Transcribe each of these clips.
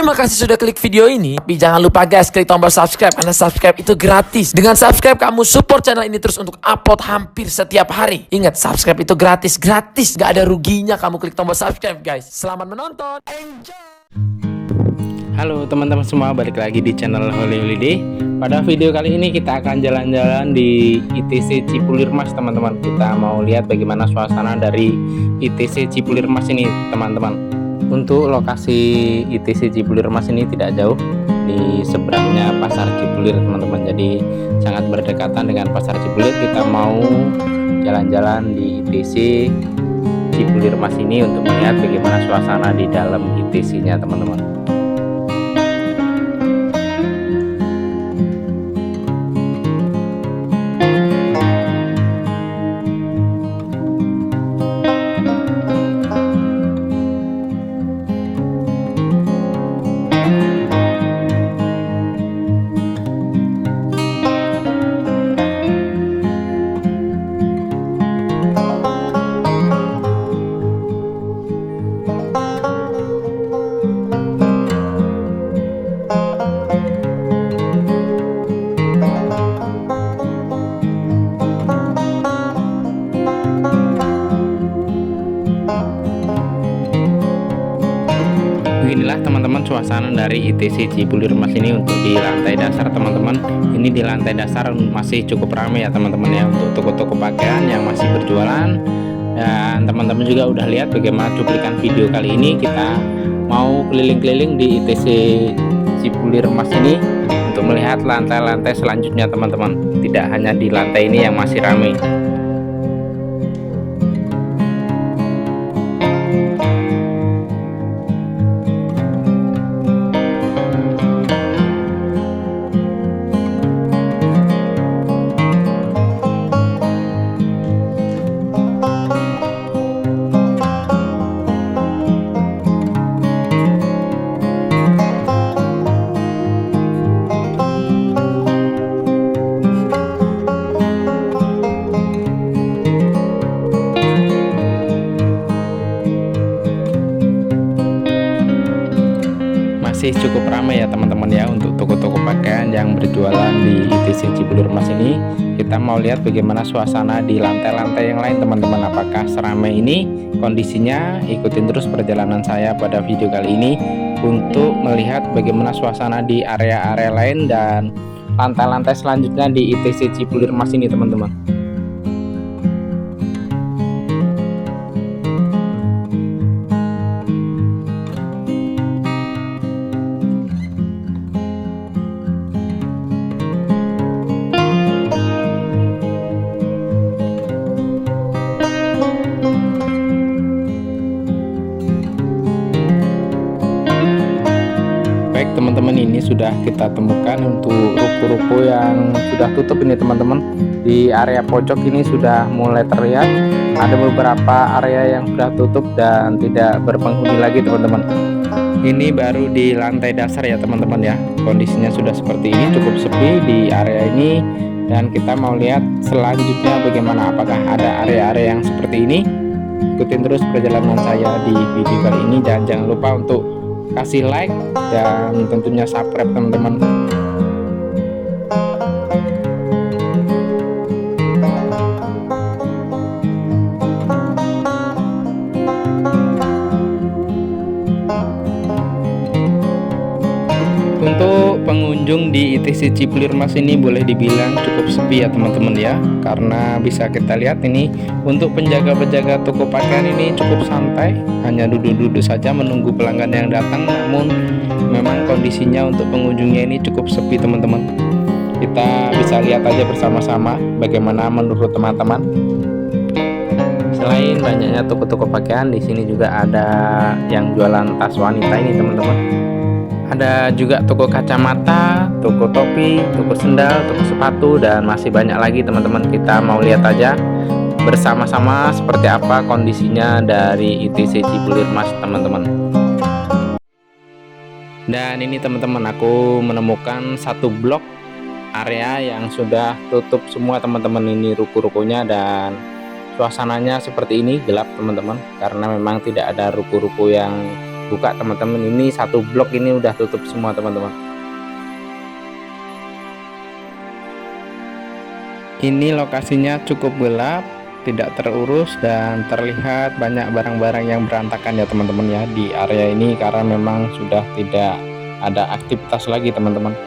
Terima kasih sudah klik video ini. Tapi jangan lupa guys, klik tombol subscribe karena subscribe itu gratis. Dengan subscribe kamu support channel ini terus untuk upload hampir setiap hari. Ingat, subscribe itu gratis, gak ada ruginya kamu klik tombol subscribe guys. Selamat menonton, enjoy. Halo teman-teman semua, balik lagi di channel Holy Holiday. Pada video kali ini kita akan jalan-jalan di ITC Cipulir Mas teman-teman. Kita mau lihat bagaimana suasana dari ITC Cipulir Mas ini teman-teman. Untuk lokasi ITC Cipulir Mas ini tidak jauh, di seberangnya Pasar Cipulir teman-teman. Jadi sangat berdekatan dengan Pasar Cipulir. Kita mau jalan-jalan di ITC Cipulir Mas ini untuk melihat bagaimana suasana di dalam ITC-nya teman-teman. Beginilah teman-teman suasana dari ITC Cipulir Mas ini untuk di lantai dasar teman-teman. Ini di lantai dasar masih cukup ramai ya teman-teman ya, untuk toko-toko pakaian yang masih berjualan. Dan teman-teman juga udah lihat bagaimana cuplikan video kali ini. Kita mau keliling-keliling di ITC Cipulir Mas ini untuk melihat lantai-lantai selanjutnya teman-teman. Tidak hanya di lantai ini yang masih ramai. Masih cukup ramai ya teman-teman ya untuk toko-toko pakaian yang berjualan di ITC Cipulir Mas ini. Kita mau lihat bagaimana suasana di lantai-lantai yang lain teman-teman. Apakah seramai ini kondisinya? Ikutin terus perjalanan saya pada video kali ini untuk melihat bagaimana suasana di area-area lain dan lantai-lantai selanjutnya di ITC Cipulir Mas ini teman-teman. Baik teman-teman, ini sudah kita temukan untuk ruko-ruko yang sudah tutup ini teman-teman. Di area pojok ini sudah mulai terlihat ada beberapa area yang sudah tutup dan tidak berpenghuni lagi teman-teman. Ini baru di lantai dasar ya teman-teman ya. Kondisinya sudah seperti ini, cukup sepi di area ini. Dan kita mau lihat selanjutnya bagaimana, apakah ada area-area yang seperti ini. Ikutin terus perjalanan saya di video kali ini dan jangan lupa untuk kasih like dan tentunya subscribe teman-teman. Untuk pengunjung di ITC Cipulir Mas ini boleh dibilang cukup sepi ya teman-teman ya, karena bisa kita lihat ini untuk penjaga-penjaga toko pakaian ini cukup santai, hanya duduk-duduk saja menunggu pelanggan yang datang. Namun memang kondisinya untuk pengunjungnya ini cukup sepi teman-teman. Kita bisa lihat aja bersama-sama bagaimana menurut teman-teman. Selain banyaknya toko-toko pakaian, di sini juga ada yang jualan tas wanita ini teman-teman. Ada juga toko kacamata, toko topi, toko sendal, toko sepatu, dan masih banyak lagi teman-teman. Kita mau lihat aja bersama-sama seperti apa kondisinya dari ITC Cipulir Mas teman-teman. Dan ini teman-teman, aku menemukan satu blok area yang sudah tutup semua teman-teman. Ini ruko-rukonya dan suasananya seperti ini, gelap teman-teman, karena memang tidak ada ruko-ruko yang buka teman-teman. Ini satu blok ini udah tutup semua teman-teman. Ini lokasinya cukup gelap, tidak terurus, dan terlihat banyak barang-barang yang berantakan ya teman-teman ya di area ini, karena memang sudah tidak ada aktivitas lagi teman-teman.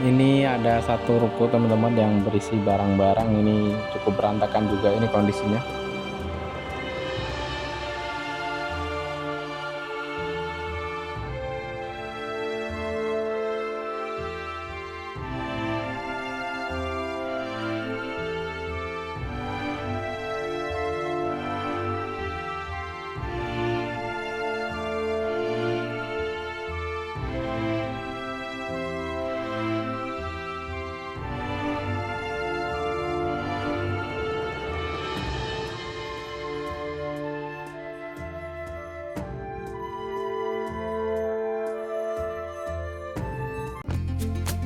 Ini ada satu ruko teman-teman yang berisi barang-barang, ini cukup berantakan juga ini kondisinya.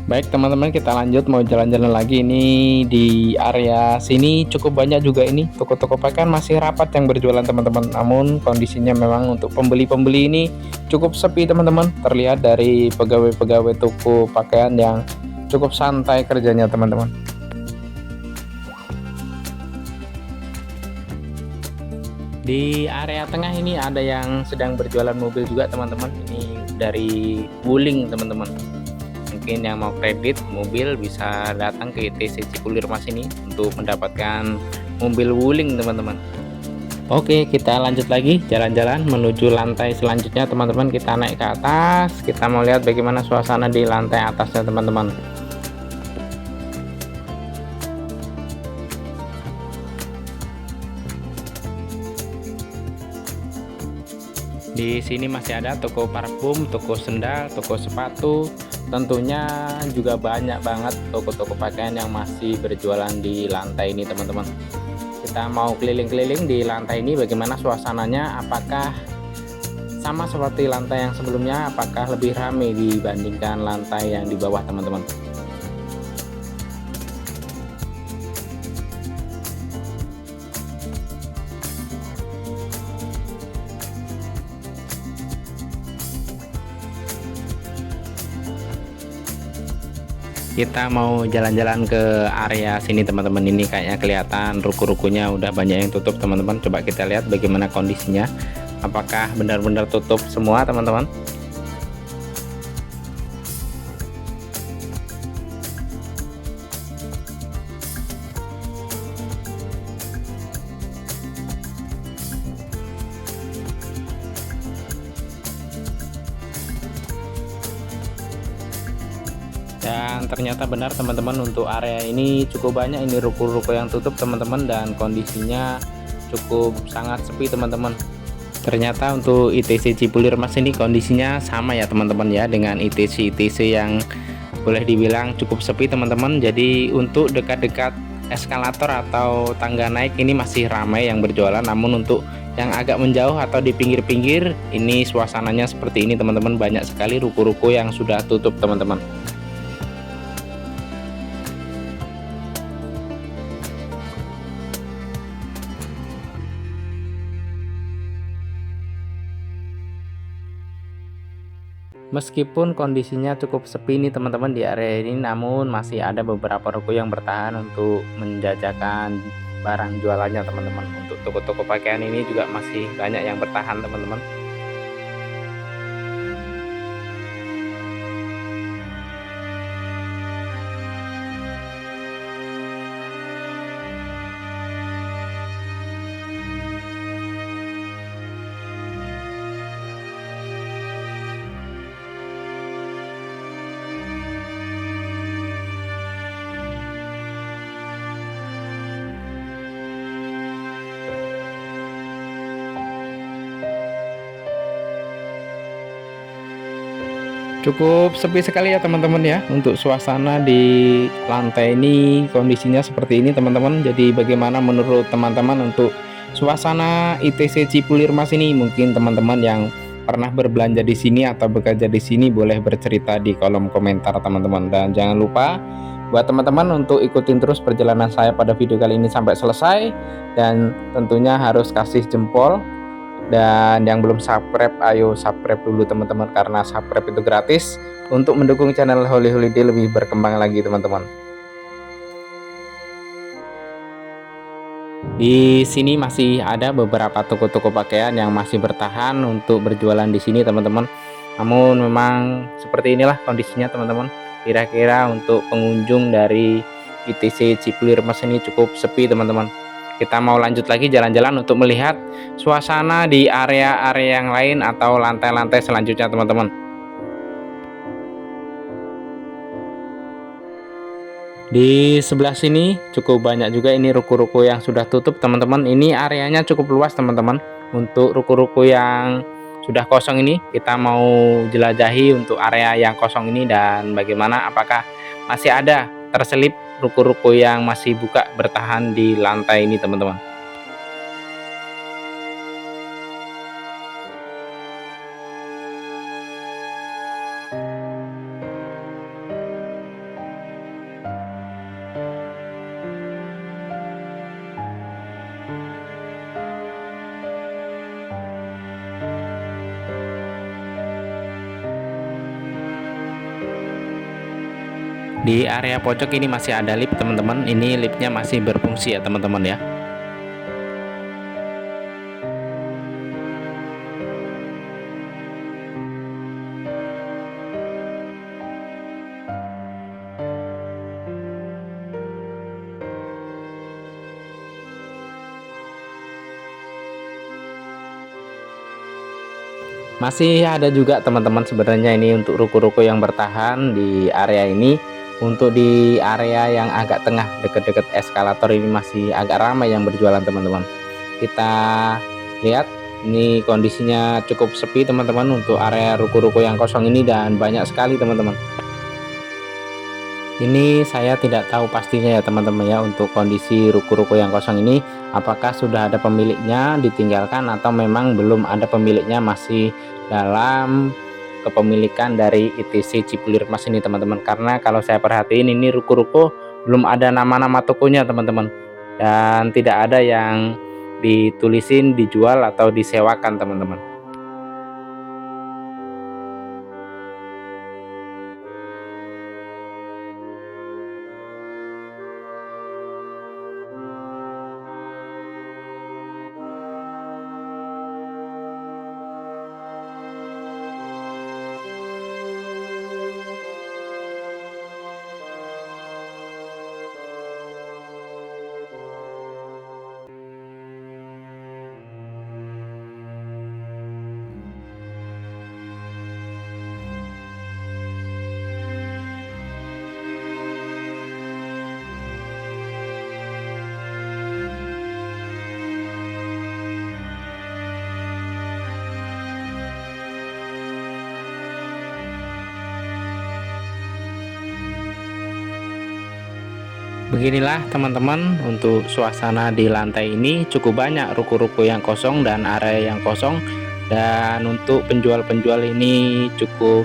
Baik teman-teman, kita lanjut mau jalan-jalan lagi. Ini di area sini cukup banyak juga ini toko-toko pakaian, masih rapat yang berjualan teman-teman. Namun kondisinya memang untuk pembeli-pembeli ini cukup sepi teman-teman. Terlihat dari pegawai-pegawai toko pakaian yang cukup santai kerjanya teman-teman. Di area tengah ini ada yang sedang berjualan mobil juga teman-teman. Ini dari Wuling teman-teman. Mungkin yang mau kredit mobil bisa datang ke ITC Cipulir Mas ini untuk mendapatkan mobil Wuling teman-teman. Oke, kita lanjut lagi jalan-jalan menuju lantai selanjutnya teman-teman. Kita naik ke atas, kita mau lihat bagaimana suasana di lantai atasnya teman-teman. Di sini masih ada toko parfum, toko sendal, toko sepatu. Tentunya juga banyak banget toko-toko pakaian yang masih berjualan di lantai ini teman-teman. Kita mau keliling-keliling di lantai ini bagaimana suasananya, apakah sama seperti lantai yang sebelumnya, apakah lebih ramai dibandingkan lantai yang di bawah teman-teman. Kita mau jalan-jalan ke area sini teman-teman. Ini kayaknya kelihatan ruko-rukonya udah banyak yang tutup teman-teman. Coba kita lihat bagaimana kondisinya, apakah benar-benar tutup semua teman-teman. Dan ternyata benar teman-teman, untuk area ini cukup banyak ini ruko-ruko yang tutup teman-teman, dan kondisinya cukup sangat sepi teman-teman. Ternyata untuk ITC Cipulir Mas ini kondisinya sama ya teman-teman ya dengan ITC yang boleh dibilang cukup sepi teman-teman. Jadi untuk dekat-dekat eskalator atau tangga naik ini masih ramai yang berjualan, namun untuk yang agak menjauh atau di pinggir-pinggir ini suasananya seperti ini teman-teman. Banyak sekali ruko-ruko yang sudah tutup teman-teman. Meskipun kondisinya cukup sepi nih teman-teman di area ini, namun masih ada beberapa ruko yang bertahan untuk menjajakan barang jualannya teman-teman. Untuk toko-toko pakaian ini juga masih banyak yang bertahan teman-teman. Cukup sepi sekali ya teman-teman ya untuk suasana di lantai ini, kondisinya seperti ini teman-teman. Jadi bagaimana menurut teman-teman untuk suasana ITC Cipulir Mas ini? Mungkin teman-teman yang pernah berbelanja di sini atau bekerja di sini boleh bercerita di kolom komentar teman-teman. Dan jangan lupa buat teman-teman untuk ikutin terus perjalanan saya pada video kali ini sampai selesai, dan tentunya harus kasih jempol. Dan yang belum subscribe, ayo subscribe dulu teman-teman, karena subscribe itu gratis untuk mendukung channel Holy Holiday lebih berkembang lagi teman-teman. Di sini masih ada beberapa toko-toko pakaian yang masih bertahan untuk berjualan di sini teman-teman. Namun memang seperti inilah kondisinya teman-teman. Kira-kira untuk pengunjung dari ITC Cipulir Mas ini cukup sepi teman-teman. Kita mau lanjut lagi jalan-jalan untuk melihat suasana di area-area yang lain atau lantai-lantai selanjutnya teman-teman. Di sebelah sini cukup banyak juga ini ruko-ruko yang sudah tutup teman-teman. Ini areanya cukup luas teman-teman. Untuk ruko-ruko yang sudah kosong ini kita mau jelajahi untuk area yang kosong ini, dan bagaimana apakah masih ada terselip ruko-ruko yang masih buka bertahan di lantai ini teman-teman. Di area pojok ini masih ada lift teman-teman. Ini liftnya masih berfungsi ya teman-teman ya. Masih ada juga teman-teman sebenarnya ini untuk ruko-ruko yang bertahan di area ini. Untuk di area yang agak tengah dekat-dekat eskalator ini masih agak ramai yang berjualan teman-teman. Kita lihat ini kondisinya cukup sepi teman-teman untuk area ruko-ruko yang kosong ini, dan banyak sekali teman-teman. Ini saya tidak tahu pastinya ya teman-teman ya untuk kondisi ruko-ruko yang kosong ini, apakah sudah ada pemiliknya ditinggalkan atau memang belum ada pemiliknya, masih dalam kepemilikan dari ITC Cipulir Mas ini teman-teman. Karena kalau saya perhatiin ini ruko-ruko belum ada nama-nama tokonya teman-teman, dan tidak ada yang ditulisin dijual atau disewakan teman-teman. Beginilah teman-teman untuk suasana di lantai ini. Cukup banyak ruko-ruko yang kosong dan area yang kosong, dan untuk penjual-penjual ini cukup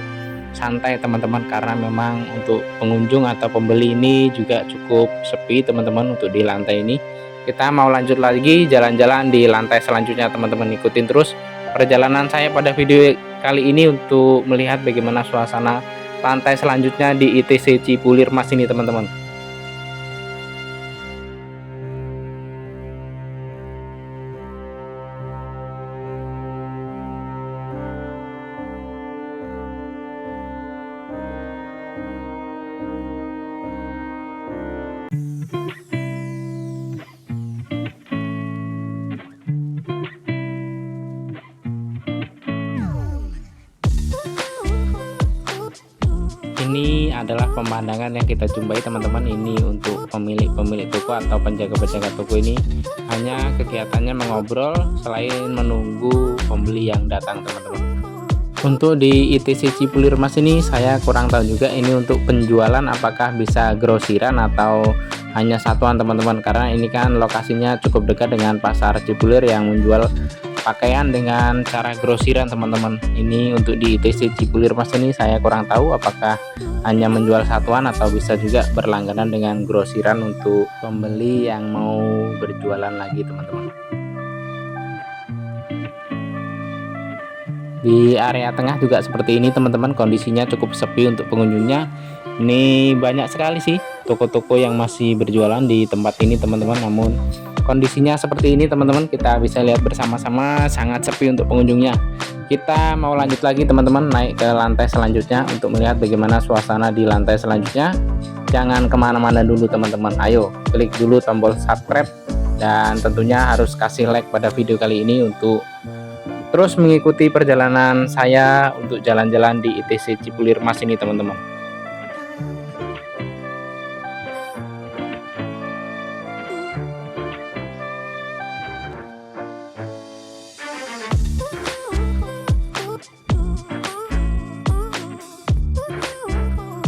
santai teman-teman, karena memang untuk pengunjung atau pembeli ini juga cukup sepi teman-teman untuk di lantai ini. Kita mau lanjut lagi jalan-jalan di lantai selanjutnya teman-teman. Ikutin terus perjalanan saya pada video kali ini untuk melihat bagaimana suasana lantai selanjutnya di ITC Cipulir Mas ini teman-teman. Ini adalah pemandangan yang kita jumpai teman-teman. Ini untuk pemilik toko atau penjaga-penjaga toko ini hanya kegiatannya mengobrol selain menunggu pembeli yang datang teman-teman. Untuk di ITC Cipulir Mas ini saya kurang tahu juga ini untuk penjualan apakah bisa grosiran atau hanya satuan teman-teman, karena ini kan lokasinya cukup dekat dengan pasar Cipulir yang menjual pakaian dengan cara grosiran teman-teman. Ini untuk di ITC Cipulir Mas ini saya kurang tahu apakah hanya menjual satuan atau bisa juga berlangganan dengan grosiran untuk pembeli yang mau berjualan lagi teman-teman. Di area tengah juga seperti ini teman-teman, kondisinya cukup sepi untuk pengunjungnya. Ini banyak sekali sih toko-toko yang masih berjualan di tempat ini teman-teman, namun kondisinya seperti ini teman-teman, kita bisa lihat bersama-sama sangat sepi untuk pengunjungnya. Kita mau lanjut lagi teman-teman, naik ke lantai selanjutnya untuk melihat bagaimana suasana di lantai selanjutnya. Jangan kemana-mana dulu teman-teman, ayo klik dulu tombol subscribe dan tentunya harus kasih like pada video kali ini untuk terus mengikuti perjalanan saya untuk jalan-jalan di ITC Cipulir Mas ini teman-teman.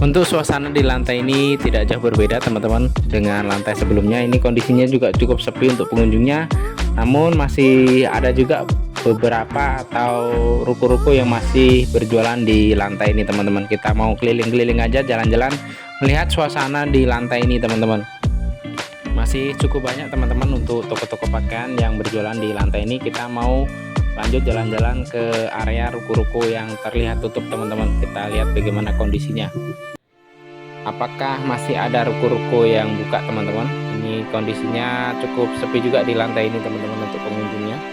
Untuk suasana di lantai ini tidak jauh berbeda teman-teman dengan lantai sebelumnya. Ini kondisinya juga cukup sepi untuk pengunjungnya, namun masih ada juga beberapa atau ruko-ruko yang masih berjualan di lantai ini teman-teman. Kita mau keliling-keliling aja, jalan-jalan melihat suasana di lantai ini teman-teman. Masih cukup banyak teman-teman untuk toko-toko pakaian yang berjualan di lantai ini. Kita mau lanjut jalan-jalan ke area ruko-ruko yang terlihat tutup teman-teman. Kita lihat bagaimana kondisinya, apakah masih ada ruko-ruko yang buka teman-teman. Ini kondisinya cukup sepi juga di lantai ini teman-teman untuk pengunjungnya.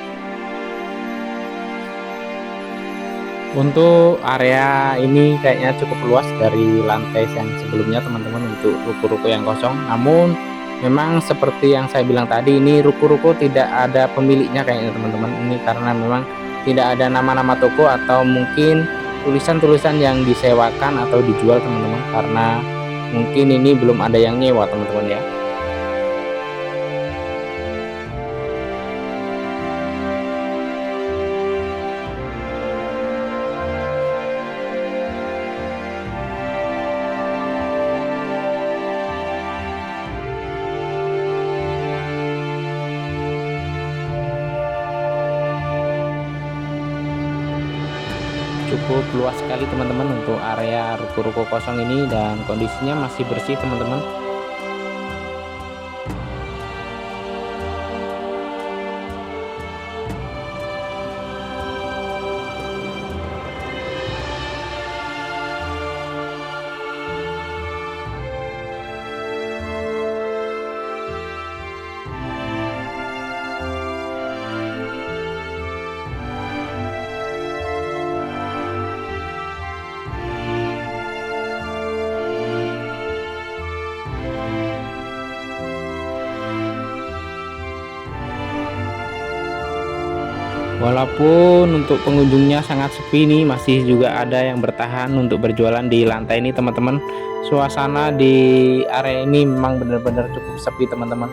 Untuk area ini kayaknya cukup luas dari lantai yang sebelumnya teman-teman untuk ruko-ruko yang kosong, namun memang seperti yang saya bilang tadi, ini ruko-ruko tidak ada pemiliknya kayaknya teman-teman. Ini karena memang tidak ada nama-nama toko atau mungkin tulisan-tulisan yang disewakan atau dijual teman-teman, karena mungkin ini belum ada yang nyewa teman-teman ya. Cukup luas sekali teman-teman untuk area ruko-ruko kosong ini, dan kondisinya masih bersih teman-teman. Walaupun untuk pengunjungnya sangat sepi nih, masih juga ada yang bertahan untuk berjualan di lantai ini teman-teman. Suasana di area ini memang benar-benar cukup sepi teman-teman.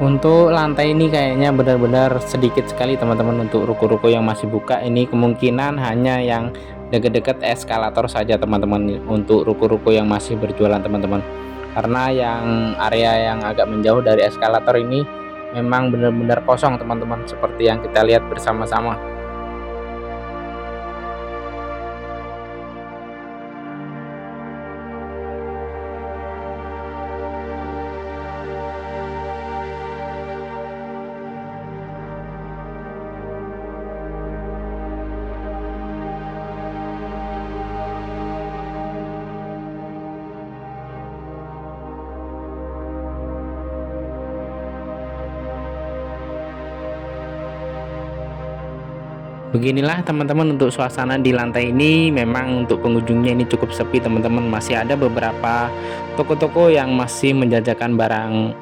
Untuk lantai ini kayaknya benar-benar sedikit sekali teman-teman untuk ruko-ruko yang masih buka. Ini kemungkinan hanya yang dekat-dekat eskalator saja teman-teman untuk ruko-ruko yang masih berjualan teman-teman. Karena yang area yang agak menjauh dari eskalator ini memang benar-benar kosong teman-teman, seperti yang kita lihat bersama-sama. Beginilah teman-teman untuk suasana di lantai ini. Memang untuk pengunjungnya ini cukup sepi teman-teman. Masih ada beberapa toko-toko yang masih menjajakan barang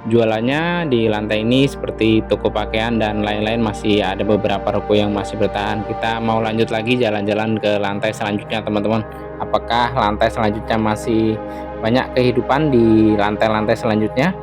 jualannya di lantai ini, seperti toko pakaian dan lain-lain. Masih ada beberapa ruko yang masih bertahan. Kita mau lanjut lagi jalan-jalan ke lantai selanjutnya teman-teman. Apakah lantai selanjutnya masih banyak kehidupan di lantai-lantai selanjutnya?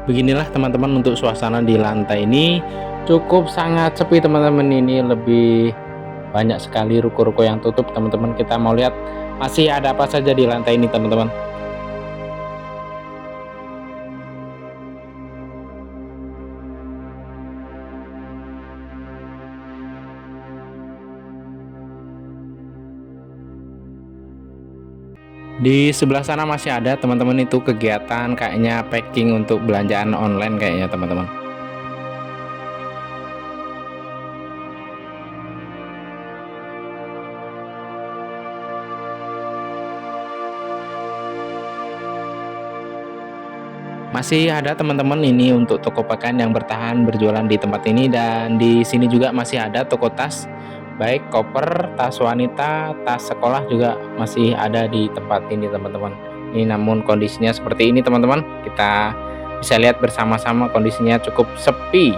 Beginilah teman-teman untuk suasana di lantai ini, cukup sangat sepi teman-teman. Ini lebih banyak sekali ruko-ruko yang tutup teman-teman. Kita mau lihat masih ada apa saja di lantai ini teman-teman. Di sebelah sana masih ada teman-teman, itu kegiatan kayaknya packing untuk belanjaan online kayaknya teman-teman. Masih ada teman-teman ini untuk toko pakaian yang bertahan berjualan di tempat ini, dan di sini juga masih ada toko tas, baik koper, tas wanita, tas sekolah juga masih ada di tempat ini teman-teman. Ini namun kondisinya seperti ini teman-teman. Kita bisa lihat bersama-sama kondisinya cukup sepi.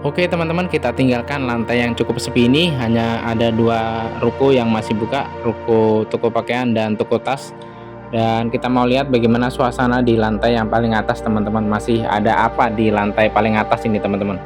Oke teman-teman, kita tinggalkan lantai yang cukup sepi ini. Hanya ada dua ruko yang masih buka, ruko toko pakaian dan toko tas. Dan kita mau lihat bagaimana suasana di lantai yang paling atas teman-teman. Masih ada apa di lantai paling atas ini teman-teman.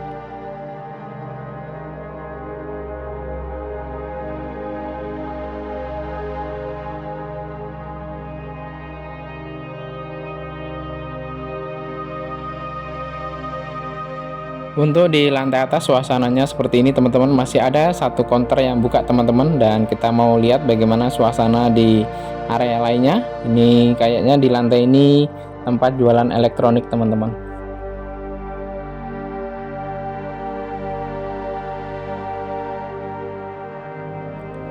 Untuk di lantai atas suasananya seperti ini teman-teman. Masih ada satu counter yang buka teman-teman, dan kita mau lihat bagaimana suasana di area lainnya. Ini kayaknya di lantai ini tempat jualan elektronik teman-teman.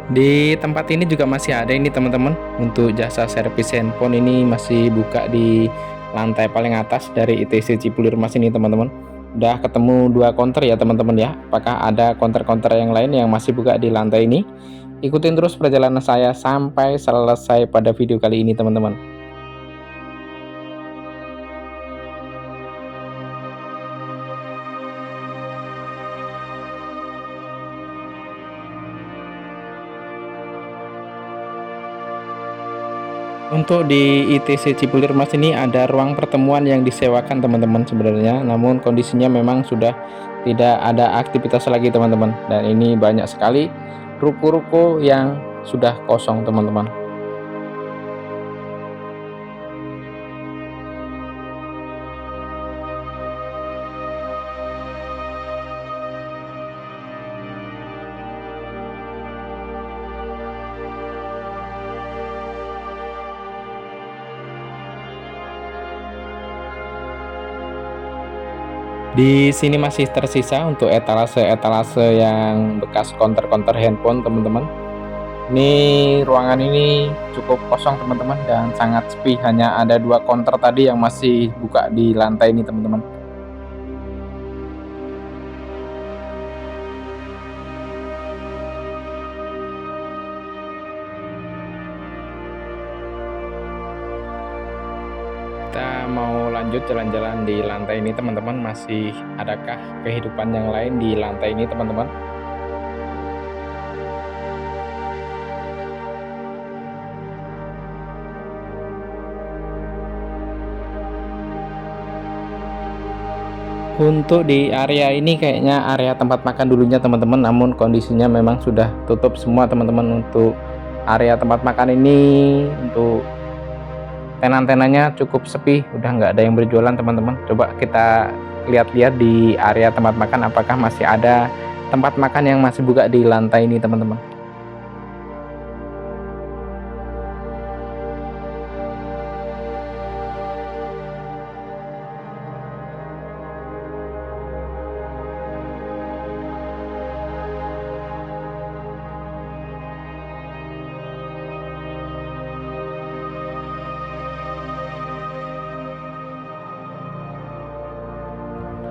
Di tempat ini juga masih ada ini teman-teman, untuk jasa servis handphone ini masih buka di lantai paling atas dari ITC Cipulir Mas ini teman-teman. Udah ketemu dua counter ya teman-teman ya. Apakah ada counter-counter yang lain yang masih buka di lantai ini? Ikutin terus perjalanan saya sampai selesai pada video kali ini teman-teman. Untuk di ITC Cipulir Mas ini ada ruang pertemuan yang disewakan teman-teman sebenarnya, namun kondisinya memang sudah tidak ada aktivitas lagi teman-teman, dan ini banyak sekali ruko-ruko yang sudah kosong teman-teman. Di sini masih tersisa untuk etalase-etalase yang bekas counter-counter handphone teman-teman. Ini ruangan ini cukup kosong teman-teman dan sangat sepi, hanya ada 2 counter tadi yang masih buka di lantai ini teman-teman. Kita mau lanjut jalan-jalan di lantai ini teman-teman, masih adakah kehidupan yang lain di lantai ini teman-teman? Untuk di area ini kayaknya area tempat makan dulunya teman-teman, namun kondisinya memang sudah tutup semua teman-teman. Untuk area tempat makan ini, untuk tenan-tenannya cukup sepi, udah nggak ada yang berjualan teman-teman. Coba kita lihat-lihat di area tempat makan, apakah masih ada tempat makan yang masih buka di lantai ini teman-teman.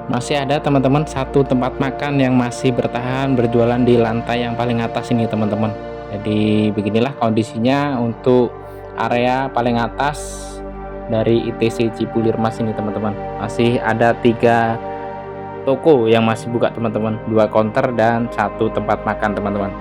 Masih ada teman-teman satu tempat makan yang masih bertahan berjualan di lantai yang paling atas ini teman-teman. Jadi beginilah kondisinya untuk area paling atas dari ITC Cipulir Mas ini teman-teman. Masih ada 3 toko yang masih buka teman-teman, 2 counter dan 1 tempat makan teman-teman.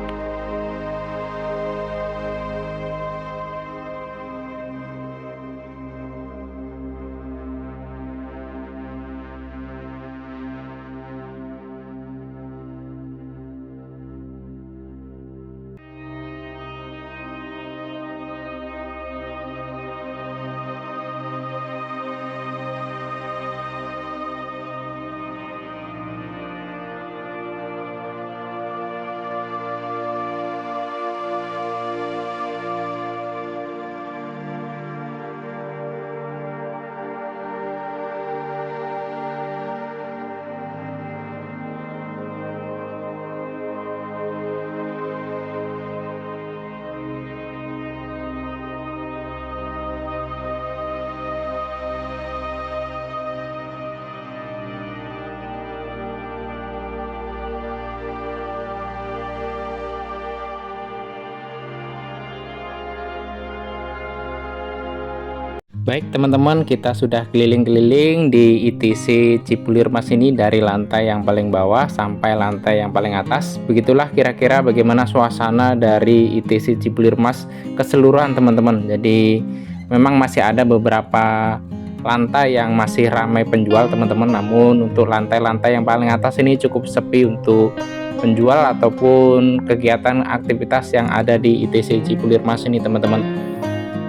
Baik teman-teman, kita sudah keliling-keliling di ITC Cipulir Mas ini dari lantai yang paling bawah sampai lantai yang paling atas. Begitulah kira-kira bagaimana suasana dari ITC Cipulir Mas keseluruhan teman-teman. Jadi memang masih ada beberapa lantai yang masih ramai penjual teman-teman, namun untuk lantai-lantai yang paling atas ini cukup sepi untuk penjual ataupun kegiatan aktivitas yang ada di ITC Cipulir Mas ini teman-teman.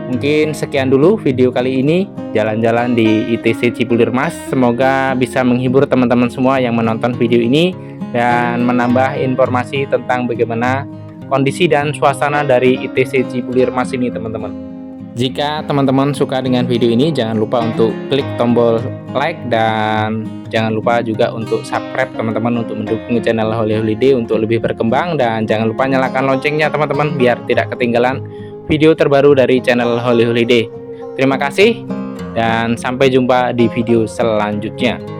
Mungkin sekian dulu video kali ini jalan-jalan di ITC Cipulir Mas. Semoga bisa menghibur teman-teman semua yang menonton video ini dan menambah informasi tentang bagaimana kondisi dan suasana dari ITC Cipulir Mas ini teman-teman. Jika teman-teman suka dengan video ini, jangan lupa untuk klik tombol like dan jangan lupa juga untuk subscribe teman-teman untuk mendukung channel Holy Holiday untuk lebih berkembang, dan jangan lupa nyalakan loncengnya teman-teman biar tidak ketinggalan video terbaru dari channel Holy Holiday. Terima kasih dan sampai jumpa di video selanjutnya.